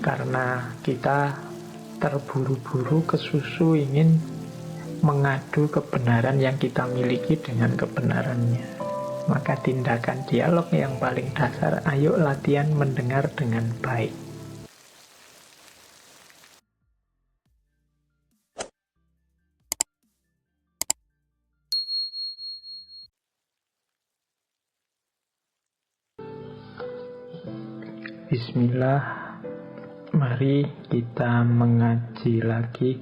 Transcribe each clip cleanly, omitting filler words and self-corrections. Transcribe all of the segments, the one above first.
karena kita terburu-buru kesusu ingin mengadu kebenaran yang kita miliki dengan kebenarannya. Maka tindakan dialog yang paling dasar, ayo latihan mendengar dengan baik. Bismillah, mari kita mengaji lagi.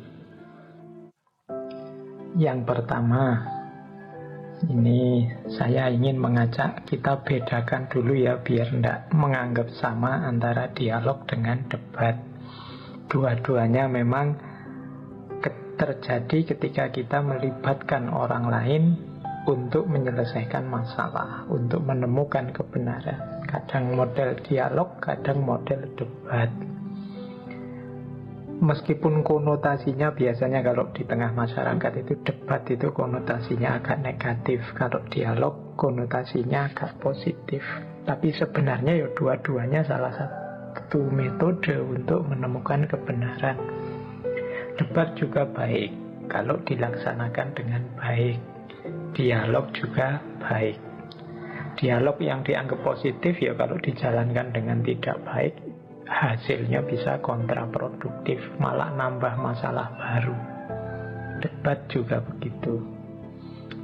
Yang pertama, ini saya ingin mengajak kita bedakan dulu ya, biar tidak menganggap sama antara dialog dengan debat. Dua-duanya memang terjadi ketika kita melibatkan orang lain untuk menyelesaikan masalah, untuk menemukan kebenaran. Kadang model dialog, kadang model debat. Meskipun konotasinya biasanya kalau di tengah masyarakat itu debat itu konotasinya agak negatif, kalau dialog konotasinya agak positif. Tapi sebenarnya ya dua-duanya salah satu metode untuk menemukan kebenaran. Debat juga baik kalau dilaksanakan dengan baik. Dialog juga baik. Dialog yang dianggap positif ya kalau dijalankan dengan tidak baik, hasilnya bisa kontraproduktif, malah nambah masalah baru. Debat juga begitu.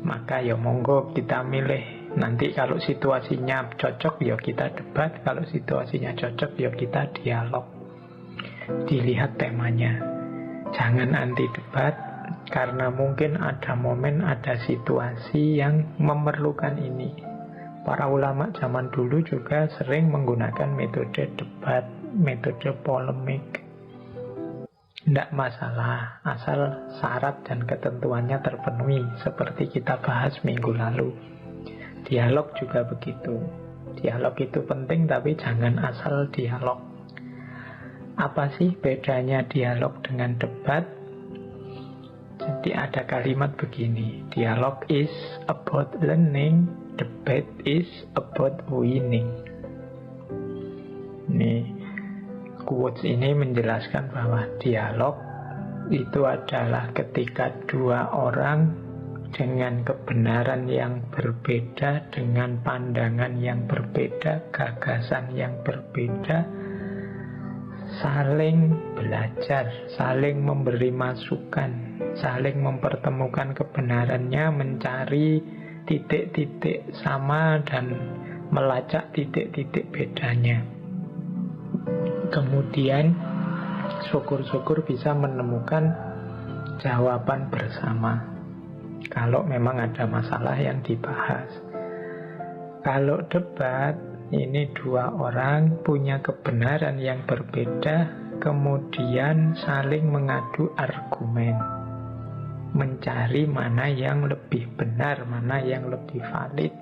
Maka ya monggo kita milih. Nanti kalau situasinya cocok ya kita debat, kalau situasinya cocok ya kita dialog. Dilihat temanya. Jangan anti debat, karena mungkin ada momen, ada situasi yang memerlukan ini. Para ulama zaman dulu juga sering menggunakan metode debat, metode polemik. Tidak masalah, asal syarat dan ketentuannya terpenuhi, seperti kita bahas minggu lalu. Dialog juga begitu. Dialog itu penting, tapi jangan asal dialog. Apa sih bedanya dialog dengan debat? Jadi ada kalimat begini, dialog is about learning, debate is about winning. Nih, quotes ini menjelaskan bahwa dialog itu adalah ketika dua orang dengan kebenaran yang berbeda, dengan pandangan yang berbeda, gagasan yang berbeda, saling belajar, saling memberi masukan, saling mempertemukan kebenarannya, mencari titik-titik sama dan melacak titik-titik bedanya. Kemudian syukur-syukur bisa menemukan jawaban bersama kalau memang ada masalah yang dibahas. Kalau debat, ini dua orang punya kebenaran yang berbeda, kemudian saling mengadu argumen, mencari mana yang lebih benar, mana yang lebih valid.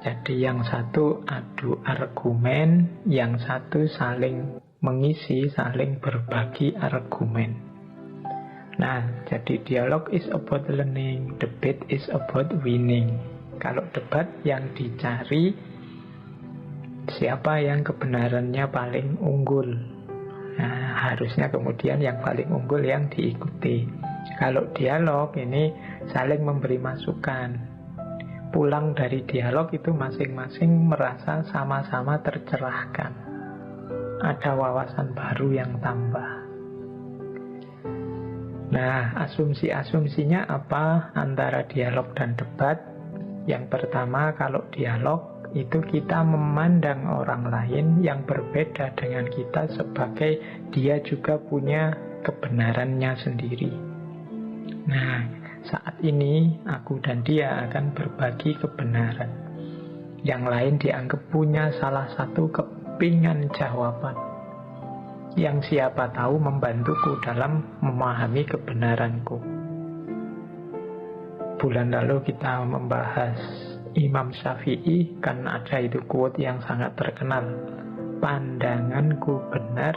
Jadi yang satu adu argumen, yang satu saling mengisi, saling berbagi argumen. Nah, jadi dialog is about learning, debate is about winning. Kalau debat yang dicari siapa yang kebenarannya paling unggul. Nah, harusnya kemudian yang paling unggul yang diikuti. Kalau dialog ini saling memberi masukan. Pulang dari dialog itu masing-masing merasa sama-sama tercerahkan. Ada wawasan baru yang tambah. Nah, asumsi-asumsinya apa antara dialog dan debat? Yang pertama, kalau dialog itu kita memandang orang lain yang berbeda dengan kita sebagai dia juga punya kebenarannya sendiri. Nah, saat ini aku dan dia akan berbagi kebenaran. Yang lain dianggap punya salah satu kepingan jawaban yang siapa tahu membantuku dalam memahami kebenaranku. Bulan lalu kita membahas Imam Syafi'i, kan ada itu quote yang sangat terkenal, pandanganku benar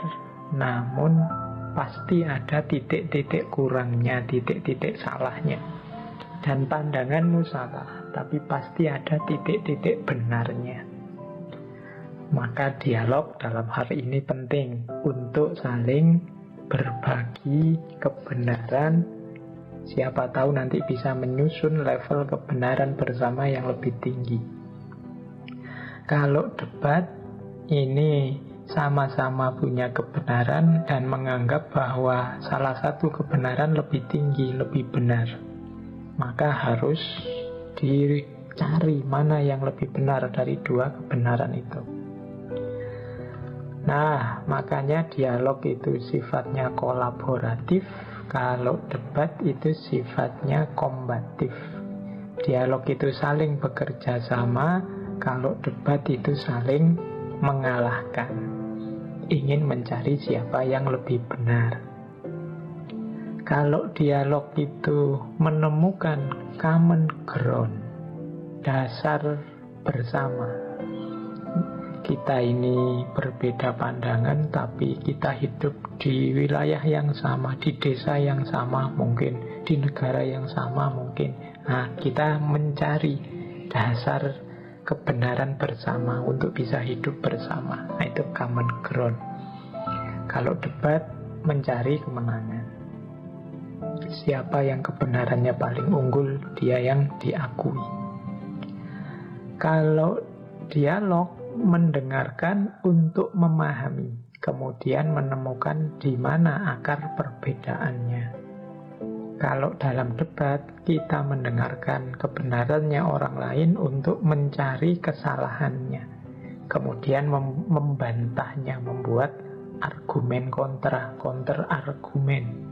namun pasti ada titik-titik kurangnya, titik-titik salahnya. Dan pandanganmu salah, tapi pasti ada titik-titik benarnya. Maka dialog dalam hal ini penting untuk saling berbagi kebenaran. Siapa tahu nanti bisa menyusun level kebenaran bersama yang lebih tinggi. Kalau debat ini sama-sama punya kebenaran dan menganggap bahwa salah satu kebenaran lebih tinggi, lebih benar, maka harus dicari mana yang lebih benar dari dua kebenaran itu. Nah, makanya dialog itu sifatnya kolaboratif, kalau debat itu sifatnya kombatif. Dialog itu saling bekerja sama, kalau debat itu saling mengalahkan, ingin mencari siapa yang lebih benar. Kalau dialog itu menemukan common ground, dasar bersama, kita ini berbeda pandangan tapi kita hidup di wilayah yang sama, di desa yang sama mungkin, di negara yang sama mungkin. Nah, kita mencari dasar kebenaran bersama untuk bisa hidup bersama. Nah, itu common ground. Kalau debat, mencari kemenangan. Siapa yang kebenarannya paling unggul, dia yang diakui. Kalau dialog, mendengarkan untuk memahami, kemudian menemukan di mana akar perbedaannya. Kalau dalam debat, kita mendengarkan kebenarannya orang lain untuk mencari kesalahannya, kemudian membantahnya, membuat argumen counter argumen.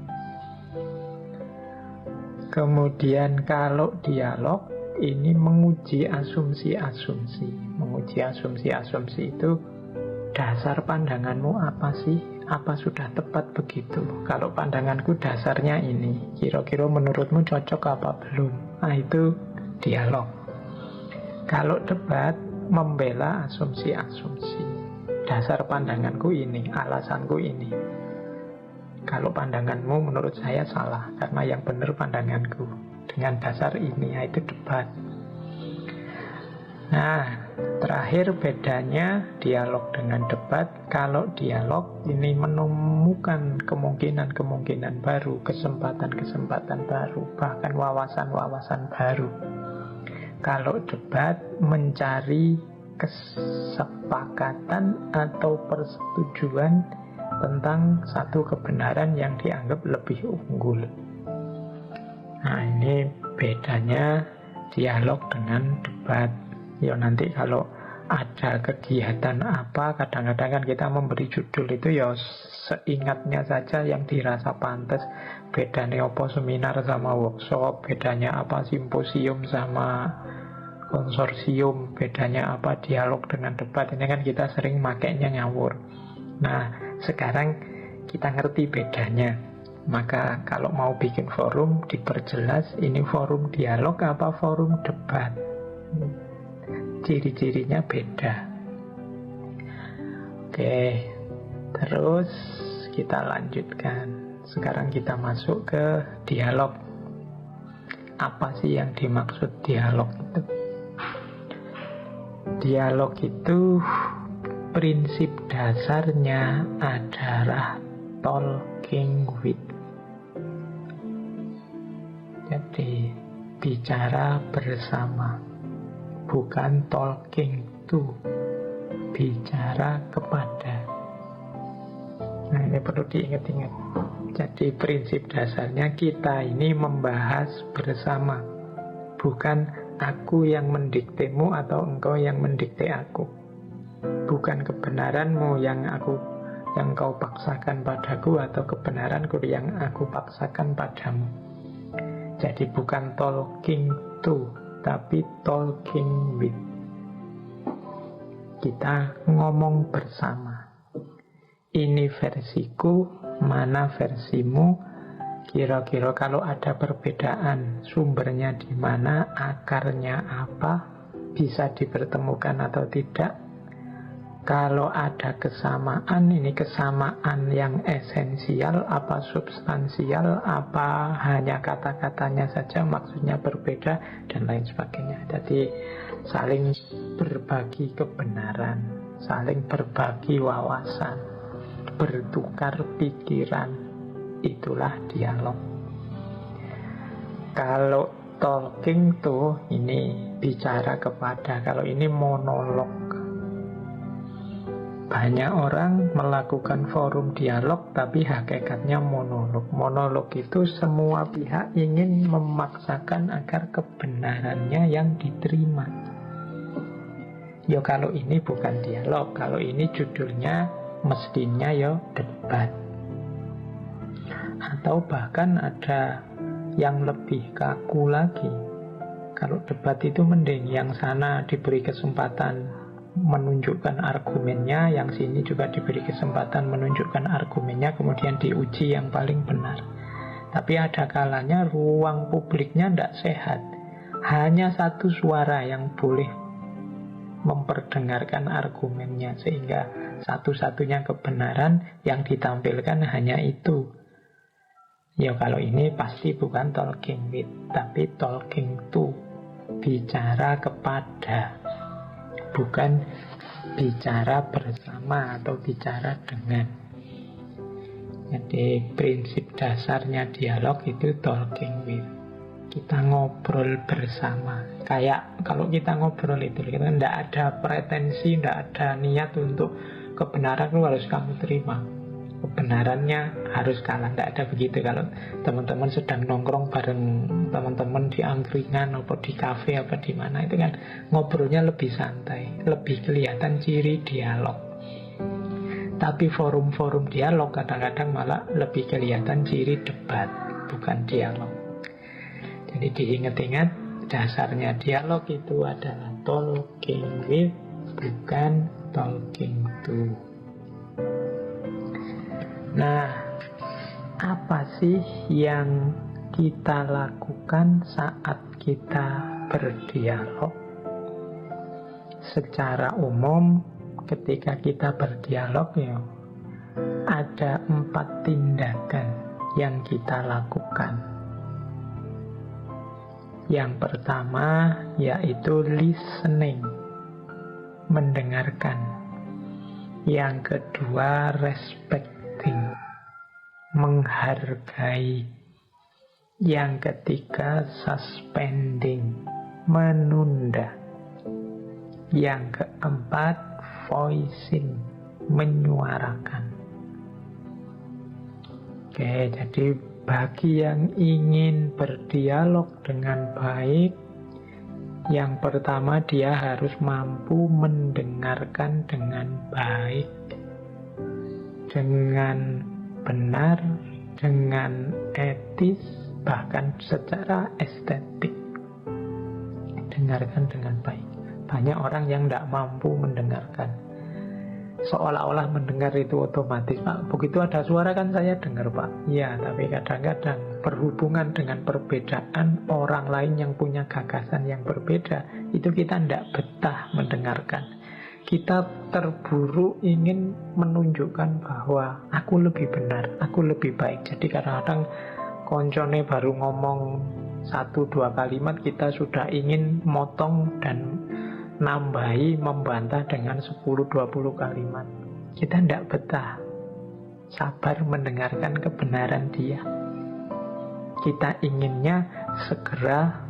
Kemudian kalau dialog, ini menguji asumsi-asumsi. Menguji asumsi-asumsi itu, dasar pandanganmu apa sih? Apa sudah tepat begitu? Kalau pandanganku dasarnya ini, kira-kira menurutmu cocok apa belum? Nah, itu dialog. Kalau debat, membela asumsi-asumsi. Dasar pandanganku ini, alasanku ini. Kalau pandanganmu menurut saya salah, karena yang benar pandanganku. Dengan dasar ini, itu debat. Nah, terakhir bedanya dialog dengan debat. Kalau dialog ini menemukan kemungkinan-kemungkinan baru, kesempatan-kesempatan baru, bahkan wawasan-wawasan baru. Kalau debat mencari kesepakatan atau persetujuan tentang satu kebenaran yang dianggap lebih unggul. Nah, ini bedanya dialog dengan debat. Ya, nanti kalau ada kegiatan apa, kadang-kadang kan kita memberi judul itu ya seingatnya saja yang dirasa pantas. Bedanya apa seminar sama workshop, bedanya apa simposium sama konsorsium, bedanya apa dialog dengan debat. Ini kan kita sering makainya ngawur. Nah, sekarang kita ngerti bedanya. Maka kalau mau bikin forum, diperjelas ini forum dialog apa forum debat. Ciri-cirinya beda. Oke, terus kita lanjutkan. Sekarang kita masuk ke dialog. Apa sih yang dimaksud dialog itu? Dialog itu prinsip dasarnya adalah talking with. Jadi bicara bersama, bukan talking to, bicara kepada. Nah, ini perlu diingat-ingat. Jadi prinsip dasarnya kita ini membahas bersama, bukan aku yang mendiktemu atau engkau yang mendikte aku. Bukan kebenaranmu yang kau paksakan padaku atau kebenaranku yang aku paksakan padamu. Jadi bukan talking to, tapi talking with. Kita ngomong bersama. Ini versiku, mana versimu. Kira-kira kalau ada perbedaan, sumbernya di mana, akarnya apa, bisa dipertemukan atau tidak. Kalau ada kesamaan, ini kesamaan yang esensial, apa substansial, apa hanya kata-katanya saja, maksudnya berbeda, dan lain sebagainya. Jadi saling berbagi kebenaran. saling berbagi wawasan, bertukar pikiran. Itulah dialog. Kalau talking tuh ini bicara kepada, kalau ini monolog. Banyak orang melakukan forum dialog tapi hakikatnya monolog. Monolog itu semua pihak ingin memaksakan agar kebenarannya yang diterima. Ya kalau ini bukan dialog, kalau ini judulnya mestinya ya debat. Atau bahkan ada yang lebih kaku lagi. Kalau debat itu mending yang sana diberi kesempatan menunjukkan argumennya, yang sini juga diberi kesempatan menunjukkan argumennya, kemudian diuji yang paling benar. Tapi ada kalanya ruang publiknya tidak sehat. Hanya satu suara yang boleh memperdengarkan argumennya, sehingga satu-satunya kebenaran yang ditampilkan hanya itu. Ya kalau ini pasti bukan talking with, tapi talking to. Bicara kepada, bukan bicara bersama atau bicara dengan. Jadi prinsip dasarnya dialog itu talking with. Kita ngobrol bersama. Kayak kalau kita ngobrol itu, kita tidak ada pretensi, tidak ada niat untuk kebenaran itu harus kamu terima, kebenarannya harus kalah. Tidak ada begitu. Kalau teman-teman sedang nongkrong bareng teman-teman di angkringan atau di kafe apa di mana, itu kan ngobrolnya lebih santai, lebih kelihatan ciri dialog. Tapi forum-forum dialog kadang-kadang malah lebih kelihatan ciri debat, bukan dialog. Jadi diingat-ingat, dasarnya dialog itu adalah talking with, bukan talking to. Nah, apa sih yang kita lakukan saat kita berdialog? Secara umum, ketika kita berdialog ya, ada 4 tindakan yang kita lakukan. Yang pertama yaitu listening, mendengarkan. Yang kedua respecting, menghargai. Yang ketiga suspending, menunda. Yang keempat voicing, menyuarakan. Oke, jadi bagi yang ingin berdialog dengan baik, yang pertama dia harus mampu mendengarkan dengan baik, dengan benar, dengan etis, bahkan secara estetik. Dengarkan dengan baik. Banyak orang yang tidak mampu mendengarkan. Seolah-olah mendengar itu otomatis, Pak. Begitu ada suara kan saya dengar, Pak. Ya, tapi kadang-kadang berhubungan dengan perbedaan orang lain yang punya gagasan yang berbeda, itu kita tidak betah mendengarkan. Kita terburu ingin menunjukkan bahwa aku lebih benar, aku lebih baik. Jadi kadang-kadang koncone baru ngomong 1-2 kalimat, kita sudah ingin motong dan nambahi, membantah dengan 10-20 kalimat. Kita tidak betah sabar mendengarkan kebenaran dia. Kita inginnya segera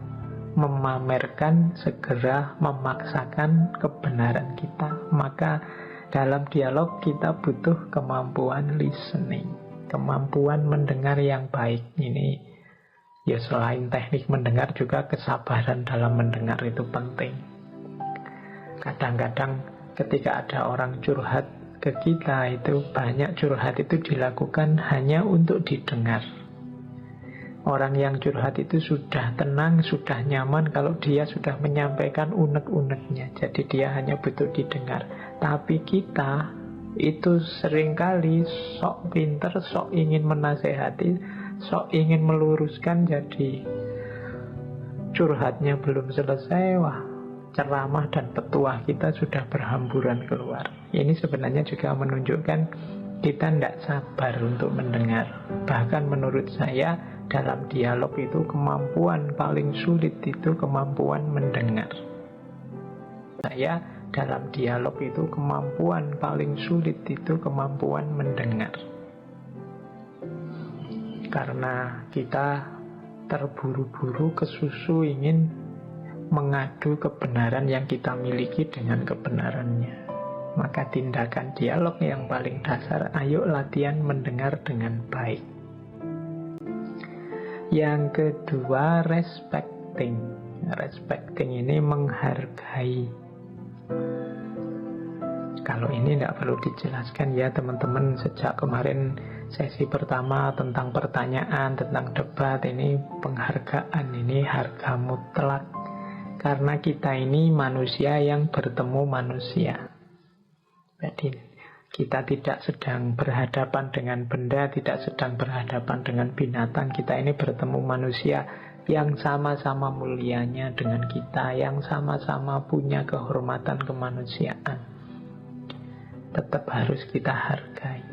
memamerkan, segera memaksakan kebenaran kita. Maka dalam dialog kita butuh kemampuan listening, kemampuan mendengar yang baik. Ini ya, selain teknik mendengar juga kesabaran dalam mendengar itu penting. Kadang-kadang ketika ada orang curhat ke kita, itu banyak curhat itu dilakukan hanya untuk didengar. Orang yang curhat itu sudah tenang, sudah nyaman kalau dia sudah menyampaikan unek-uneknya. Jadi dia hanya butuh didengar. Tapi kita itu seringkali sok pinter, sok ingin menasehati, sok ingin meluruskan. Jadi curhatnya belum selesai, wah, ceramah dan petuah kita sudah berhamburan keluar. Ini sebenarnya juga menunjukkan kita tidak sabar untuk mendengar. Bahkan menurut saya, dalam dialog itu kemampuan paling sulit itu kemampuan mendengar. Saya dalam dialog itu kemampuan paling sulit itu kemampuan mendengar. Karena kita terburu-buru kesusu ingin mengadu kebenaran yang kita miliki dengan kebenarannya. Maka tindakan dialog yang paling dasar, ayo latihan mendengar dengan baik. Yang kedua, respecting. Respecting ini menghargai. Kalau ini tidak perlu dijelaskan ya teman-teman. Sejak kemarin sesi pertama tentang pertanyaan, tentang debat, ini penghargaan, ini harga mutlak. Karena kita ini manusia yang bertemu manusia. Jadi kita tidak sedang berhadapan dengan benda, tidak sedang berhadapan dengan binatang. Kita ini bertemu manusia yang sama-sama mulianya dengan kita, yang sama-sama punya kehormatan kemanusiaan. Tetap harus kita hargai.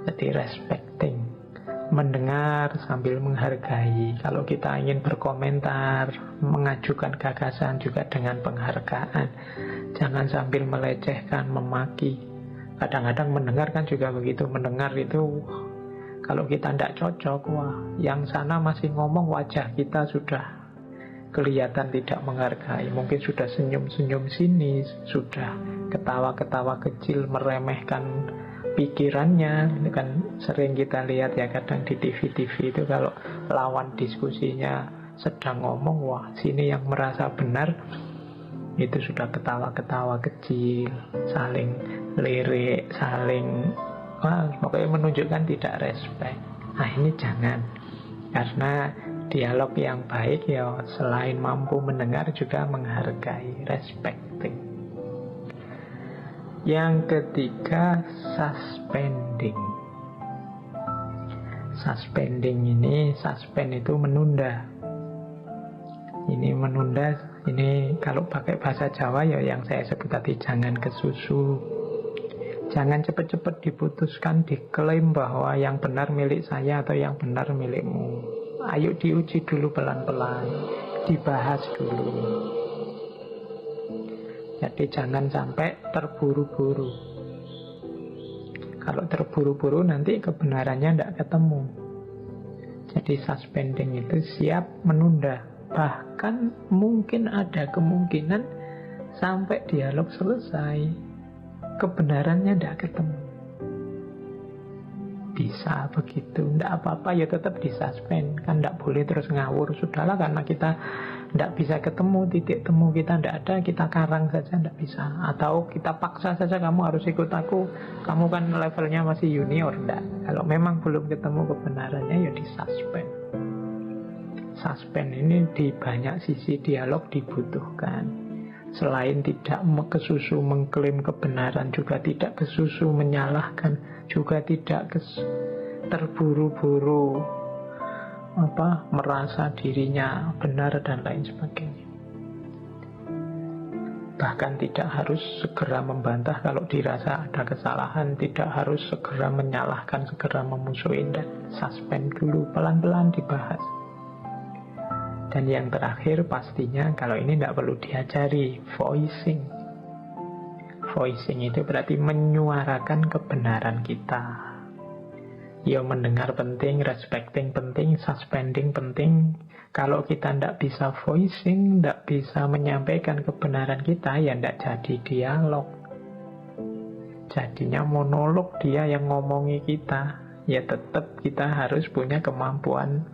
Jadi respecting, mendengar sambil menghargai. Kalau kita ingin berkomentar, mengajukan gagasan juga dengan penghargaan. Jangan sambil melecehkan, memaki. Kadang-kadang mendengar kan juga begitu. Mendengar itu kalau kita tidak cocok, wah, yang sana masih ngomong, wajah kita sudah kelihatan tidak menghargai. Mungkin sudah senyum-senyum sinis, sudah ketawa-ketawa kecil meremehkan pikirannya. Itu kan sering kita lihat ya kadang di TV-TV itu, kalau lawan diskusinya sedang ngomong, wah sini yang merasa benar, itu sudah ketawa-ketawa kecil, saling lirik, saling, wah pokoknya menunjukkan tidak respect. Nah ini jangan. Karena dialog yang baik ya selain mampu mendengar juga menghargai, respecting. Yang ketiga, suspending. Suspending ini, suspend itu menunda. Ini menunda, ini kalau pakai bahasa Jawa ya yang saya sebut tadi, jangan kesusu. Jangan cepat-cepat diputuskan, diklaim bahwa yang benar milik saya atau yang benar milikmu. Ayo diuji dulu pelan-pelan, dibahas dulu. Jadi jangan sampai terburu-buru. Kalau terburu-buru nanti kebenarannya tidak ketemu. Jadi suspending itu siap menunda. Bahkan mungkin ada kemungkinan sampai dialog selesai, kebenarannya tidak ketemu. Bisa begitu, tidak apa-apa ya, tetap disuspend. Kan tidak boleh terus ngawur. Sudahlah, karena kita tidak bisa ketemu, titik temu kita tidak ada, kita karang saja, tidak bisa. Atau kita paksa saja, kamu harus ikut aku, kamu kan levelnya masih junior. Tidak. Kalau memang belum ketemu kebenarannya ya disuspend. Suspend ini di banyak sisi dialog dibutuhkan. Selain tidak kesusu mengklaim kebenaran, juga tidak kesusu menyalahkan, juga tidak terburu-buru merasa dirinya benar dan lain sebagainya. Bahkan tidak harus segera membantah kalau dirasa ada kesalahan, tidak harus segera menyalahkan, segera memusuhi, dan suspend dulu, pelan-pelan dibahas. Dan yang terakhir pastinya, kalau ini tidak perlu diajari, voicing. Voicing itu berarti menyuarakan kebenaran kita. Ya, mendengar penting, respecting penting, suspending penting. Kalau kita tidak bisa voicing, tidak bisa menyampaikan kebenaran kita, ya tidak jadi dialog. Jadinya monolog, dia yang ngomongi kita. Ya tetap kita harus punya kemampuan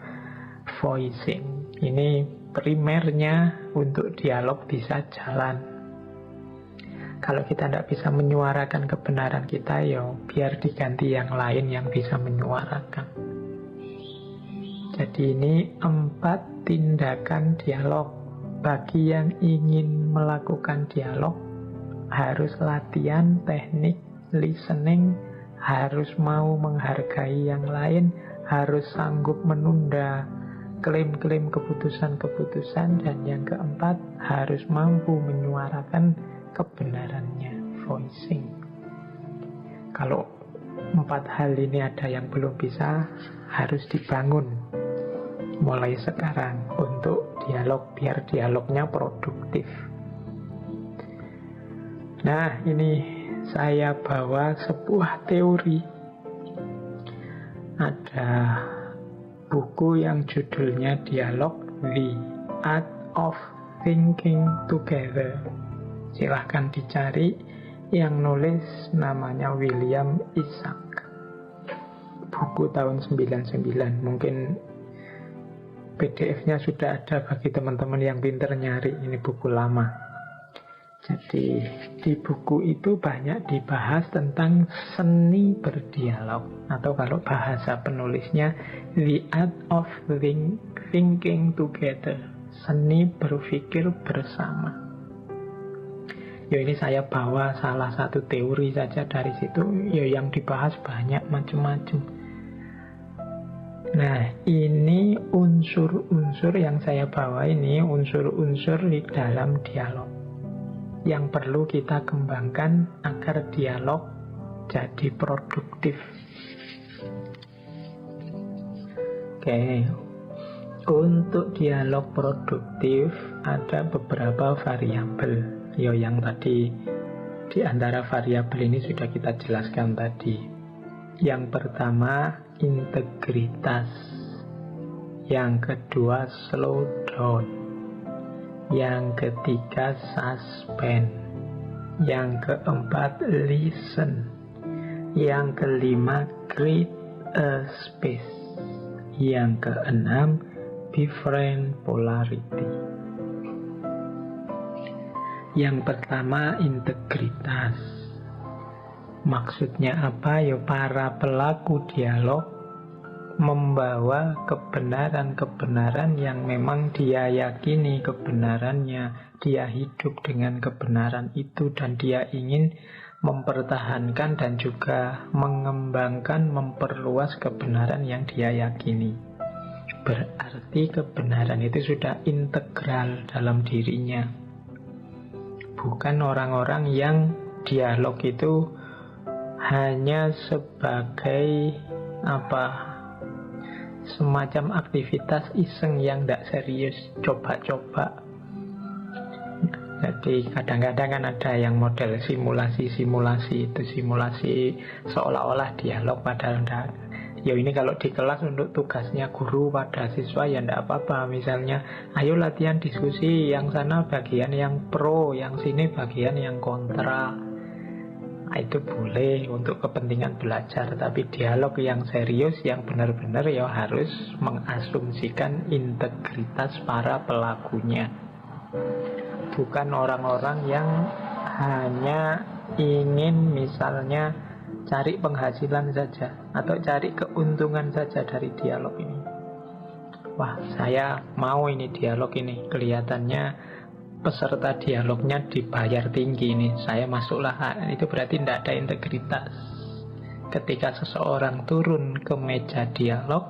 voicing. Ini primernya untuk dialog bisa jalan. Kalau kita tidak bisa menyuarakan kebenaran kita, ya biar diganti yang lain yang bisa menyuarakan. Jadi ini 4 tindakan dialog. Bagi yang ingin melakukan dialog, harus latihan teknik listening, harus mau menghargai yang lain, harus sanggup menunda klaim-klaim keputusan-keputusan, dan yang keempat harus mampu menyuarakan kebenarannya, voicing. Kalau 4 hal ini ada yang belum bisa, harus dibangun mulai sekarang untuk dialog, biar dialognya produktif. Nah, ini saya bawa sebuah teori. Ada buku yang judulnya Dialog, The Art of Thinking Together. Silahkan dicari, yang nulis namanya William Isaac. Buku tahun 99. Mungkin PDF-nya sudah ada bagi teman-teman yang pintar nyari. Ini buku lama. Jadi di buku itu banyak dibahas tentang seni berdialog, atau kalau bahasa penulisnya The Art of Thinking Together, seni berpikir bersama. Ya, ini saya bawa salah satu teori saja dari situ. Ya, yang dibahas banyak macam-macam. Nah, ini unsur-unsur yang saya bawa ini, unsur-unsur di dalam dialog yang perlu kita kembangkan agar dialog jadi produktif. Oke, untuk dialog produktif ada beberapa variabel. Yo, yang tadi di antara variabel ini sudah kita jelaskan tadi. Yang pertama, integritas. Yang kedua, slow down. Yang ketiga, suspense. Yang keempat, listen. Yang kelima, create a space. Yang keenam, different polarity. Yang pertama, integritas. Maksudnya apa? Ya, para pelaku dialog membawa kebenaran-kebenaran yang memang dia yakini kebenarannya. Dia hidup dengan kebenaran itu dan dia ingin mempertahankan dan juga mengembangkan, memperluas kebenaran yang dia yakini. Berarti kebenaran itu sudah integral dalam dirinya. Bukan orang-orang yang dialog itu hanya sebagai semacam aktivitas iseng yang tidak serius, coba-coba. Jadi kadang-kadang kan ada yang model simulasi-simulasi, itu simulasi seolah-olah dialog padahal tidak. Ya, ini kalau di kelas untuk tugasnya guru pada siswa ya tidak apa-apa. Misalnya, ayo latihan diskusi, yang sana bagian yang pro, yang sini bagian yang kontra. Nah, itu boleh untuk kepentingan belajar. Tapi dialog yang serius, yang benar-benar ya harus mengasumsikan integritas para pelakunya. Bukan orang-orang yang hanya ingin misalnya cari penghasilan saja atau cari keuntungan saja dari dialog ini. Wah, saya mau ini dialog ini, kelihatannya peserta dialognya dibayar tinggi ini, saya masuklah. Itu berarti tidak ada integritas. Ketika seseorang turun ke meja dialog,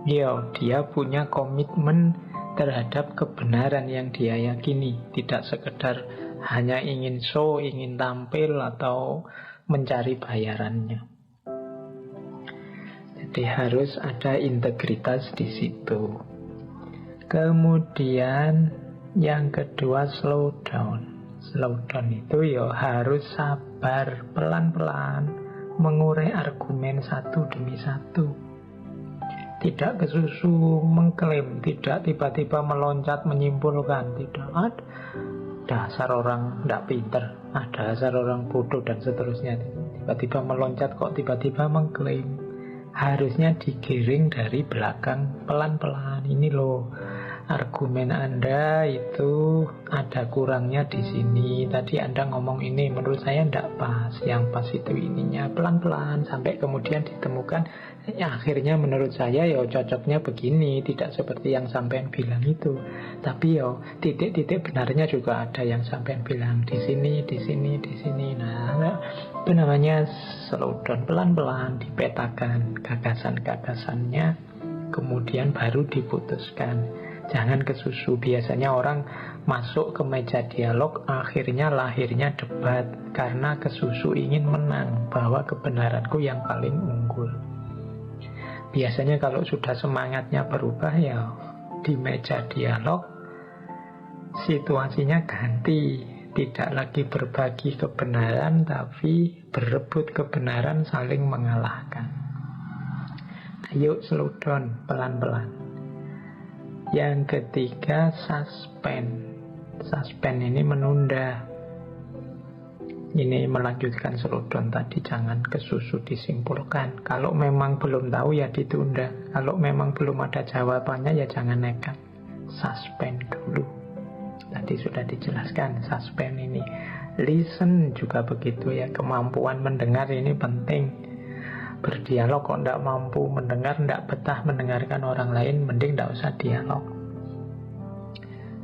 ya dia punya komitmen terhadap kebenaran yang dia yakini, tidak sekedar hanya ingin show, ingin tampil atau mencari bayarannya. Jadi harus ada integritas di situ. Kemudian yang kedua, slow down. Slow down itu ya harus sabar, pelan-pelan mengurai argumen satu demi satu. Tidak kesusu mengklaim, tidak tiba-tiba meloncat menyimpulkan, tidak. Dasar orang tidak pinter, dasar orang bodoh dan seterusnya. Tiba-tiba meloncat kok tiba-tiba mengklaim. Harusnya digiring dari belakang pelan-pelan. Ini loh, argumen Anda itu ada kurangnya di sini. Tadi Anda ngomong ini, menurut saya tidak pas. Yang pas itu ininya, pelan-pelan sampai kemudian ditemukan. Ya, akhirnya menurut saya ya cocoknya begini, tidak seperti yang sampean bilang itu. Tapi ya titik-titik benarnya juga ada yang sampean bilang di sini, di sini, di sini. Nah, itu namanya slow down, pelan-pelan dipetakan gagasan-gagasannya, kemudian baru diputuskan. Jangan kesusu. Biasanya orang masuk ke meja dialog, akhirnya lahirnya debat karena kesusu ingin menang, bahwa kebenaranku yang paling unggul. Biasanya kalau sudah semangatnya berubah, ya di meja dialog situasinya ganti. Tidak lagi berbagi kebenaran, tapi berebut kebenaran, saling mengalahkan. Ayo slow down, pelan-pelan. Yang ketiga, suspend. Suspend ini menunda. Ini melanjutkan slow down tadi, jangan kesusu disimpulkan. Kalau memang belum tahu ya ditunda. Kalau memang belum ada jawabannya ya jangan nekat. Suspend dulu. Tadi sudah dijelaskan suspend ini. Listen juga begitu ya, kemampuan mendengar ini penting. Berdialog kok tidak mampu mendengar, tidak betah mendengarkan orang lain, mending tidak usah dialog.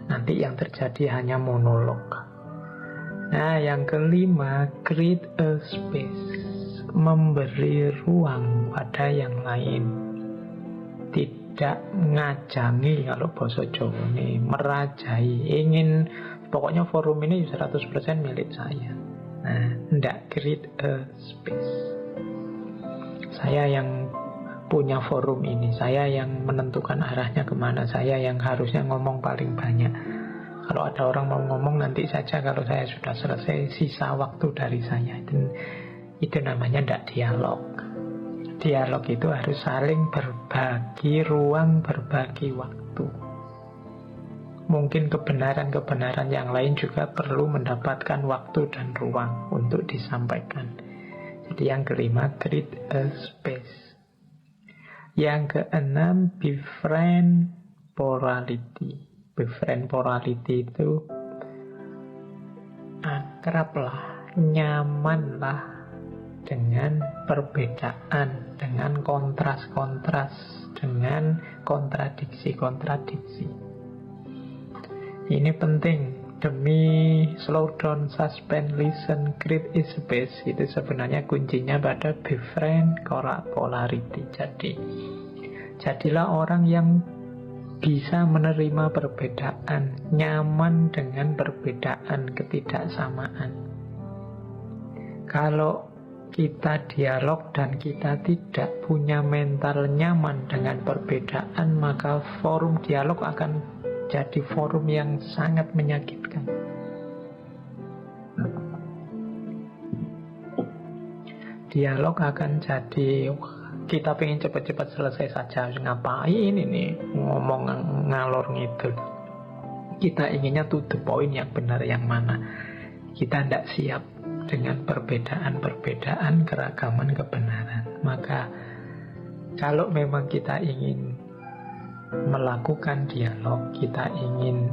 Nanti yang terjadi hanya monolog. Nah, yang kelima, create a space. Memberi ruang pada yang lain. Tidak ngajangi, kalau bahasa Jawa ini merajai, ingin pokoknya forum ini 100% milik saya. Nah, tidak create a space. Saya yang punya forum ini, saya yang menentukan arahnya kemana, saya yang harusnya ngomong paling banyak. Kalau ada orang mau ngomong nanti saja, kalau saya sudah selesai, sisa waktu dari saya. Itu namanya tidak dialog. Dialog itu harus saling berbagi ruang, berbagi waktu. Mungkin kebenaran-kebenaran yang lain juga perlu mendapatkan waktu dan ruang untuk disampaikan. Jadi yang kelima, create a space. Yang keenam, befriend plurality. Befriend plurality itu akrablah, nyamanlah dengan perbedaan, dengan kontras-kontras, dengan kontradiksi-kontradiksi. Ini penting demi slow down, suspend, listen, create a space. Itu sebenarnya kuncinya pada befriend polarity. Jadilah orang yang bisa menerima perbedaan, nyaman dengan perbedaan, ketidaksamaan. Kalau kita dialog dan kita tidak punya mental nyaman dengan perbedaan, maka forum dialog akan jadi forum yang sangat menyakitkan. Dialog akan jadi, kita pengen cepat-cepat selesai saja, ngapain ini ngomong ngalor ngidul. Kita inginnya to the point, yang benar yang mana. Kita tidak siap dengan perbedaan-perbedaan, keragaman kebenaran. Maka kalau memang kita ingin melakukan dialog, kita ingin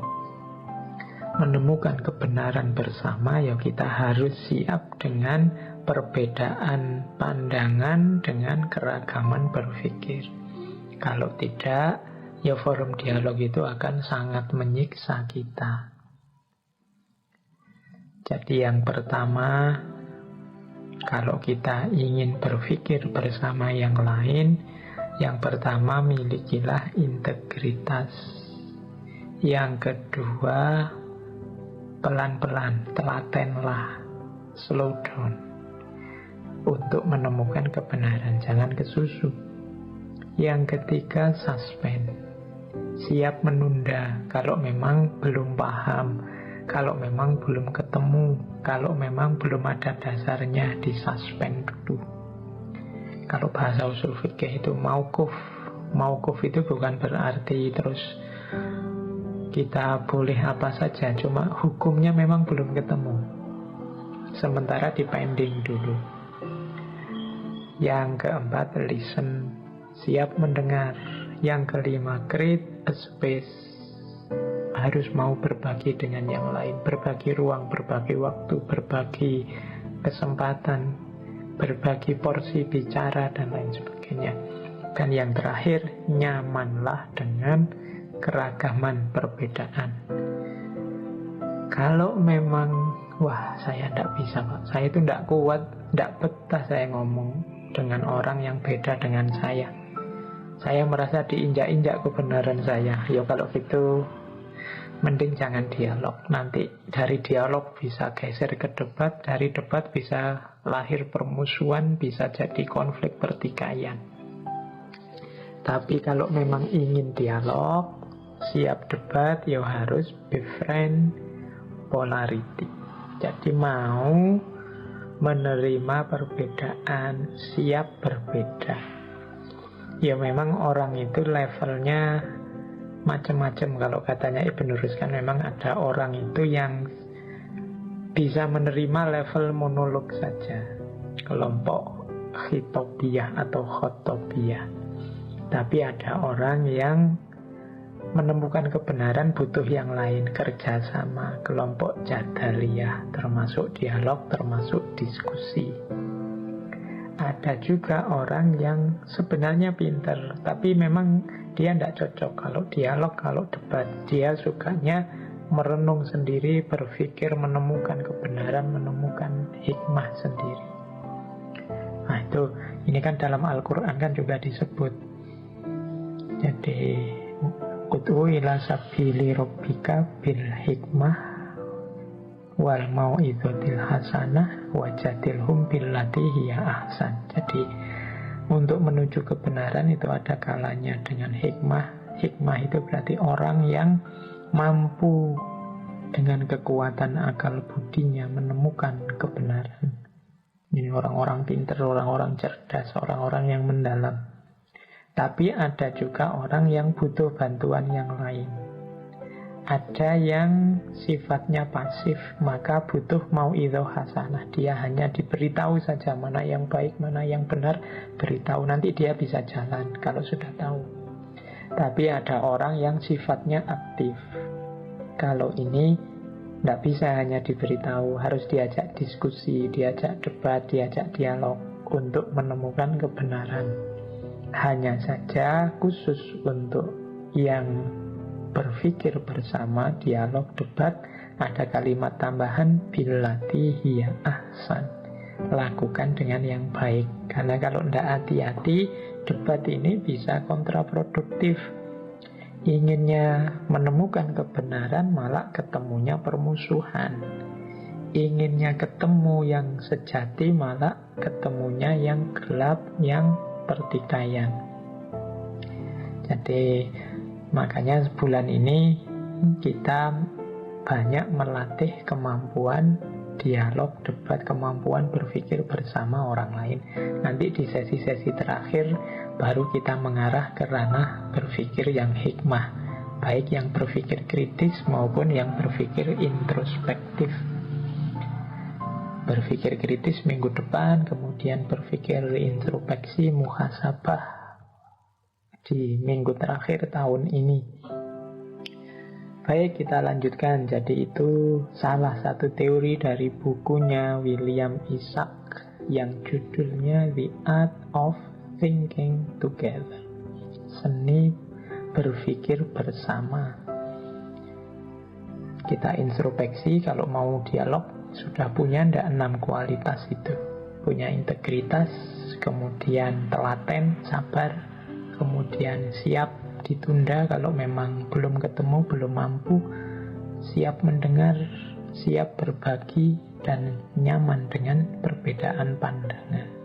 menemukan kebenaran bersama, ya kita harus siap dengan perbedaan pandangan, dengan keragaman berpikir. Kalau tidak, ya forum dialog itu akan sangat menyiksa kita. Jadi yang pertama, kalau kita ingin berpikir bersama yang lain, yang pertama milikilah integritas. Yang kedua, pelan-pelan, telatenlah, slow down untuk menemukan kebenaran, jangan kesusu. Yang ketiga, suspend, siap menunda kalau memang belum paham, kalau memang belum ketemu, kalau memang belum ada dasarnya, disuspend dulu. Kalau bahasa usul fikih itu mauquf. Mauquf itu bukan berarti terus kita boleh apa saja, cuma hukumnya memang belum ketemu, sementara dipending dulu. Yang keempat, listen, siap mendengar. Yang kelima, create a space, harus mau berbagi dengan yang lain, berbagi ruang, berbagi waktu, berbagi kesempatan, berbagi porsi bicara, dan lain sebagainya. Dan yang terakhir, nyamanlah dengan keragaman perbedaan. Kalau memang, wah saya tidak bisa Pak, saya itu tidak kuat, tidak betah saya ngomong dengan orang yang beda dengan saya merasa diinjak-injak kebenaran saya, ya kalau gitu mending jangan dialog. Nanti dari dialog bisa geser ke debat, dari debat bisa lahir permusuhan, bisa jadi konflik pertikaian. Tapi kalau memang ingin dialog, siap debat, ya harus befriend polarity. Jadi mau menerima perbedaan, siap berbeda. Ya memang orang itu levelnya macam-macam. Kalau katanya Ibn Ruskan, memang ada orang itu yang bisa menerima level monolog saja, kelompok khitobiyah atau khotobiyah. Tapi ada orang yang menemukan kebenaran butuh yang lain, kerjasama, kelompok jadaliyah, termasuk dialog, termasuk diskusi. Ada juga orang yang sebenarnya pinter, tapi memang dia tidak cocok kalau dialog, kalau debat. Dia sukanya merenung sendiri, berpikir, menemukan kebenaran, menemukan hikmah sendiri. Nah itu, ini kan dalam Al-Quran kan juga disebut. Jadi ud'u ila sabili rabbika bil hikmah wal mau'izatil hasanah wajadilhum billati hiya ahsan. Jadi untuk menuju kebenaran itu ada kalanya dengan hikmah. Hikmah itu berarti orang yang mampu dengan kekuatan akal budinya menemukan kebenaran. Ini orang-orang pintar, orang-orang cerdas, orang-orang yang mendalam. Tapi ada juga orang yang butuh bantuan yang lain. Ada yang sifatnya pasif, maka butuh mau'idhah hasanah. Dia hanya diberitahu saja mana yang baik, mana yang benar, beritahu, nanti dia bisa jalan kalau sudah tahu. Tapi ada orang yang sifatnya aktif. Kalau ini tidak bisa hanya diberitahu, harus diajak diskusi, diajak debat, diajak dialog untuk menemukan kebenaran. Hanya saja khusus untuk yang berpikir bersama, dialog, debat, ada kalimat tambahan billati hiya ahsan. Lakukan dengan yang baik. Karena kalau tidak hati-hati, debat ini bisa kontraproduktif. Inginnya menemukan kebenaran, malah ketemunya permusuhan. Inginnya ketemu yang sejati, malah ketemunya yang gelap, yang pertikaian. Jadi makanya bulan ini kita banyak melatih kemampuan dialog, debat, kemampuan berpikir bersama orang lain. Nanti di sesi-sesi terakhir baru kita mengarah ke ranah berpikir yang hikmah, baik yang berpikir kritis maupun yang berpikir introspektif. Berpikir kritis minggu depan, kemudian berpikir introspeksi, muhasabah di minggu terakhir tahun ini. Baik, kita lanjutkan. Jadi itu salah satu teori dari bukunya William Isaac yang judulnya The Art of Thinking Together, seni berpikir bersama. Kita introspeksi, kalau mau dialog sudah punya ndak 6 kualitas itu. Punya integritas, kemudian telaten, sabar, kemudian siap ditunda kalau memang belum ketemu, belum mampu, siap mendengar, siap berbagi, dan nyaman dengan perbedaan pandangan.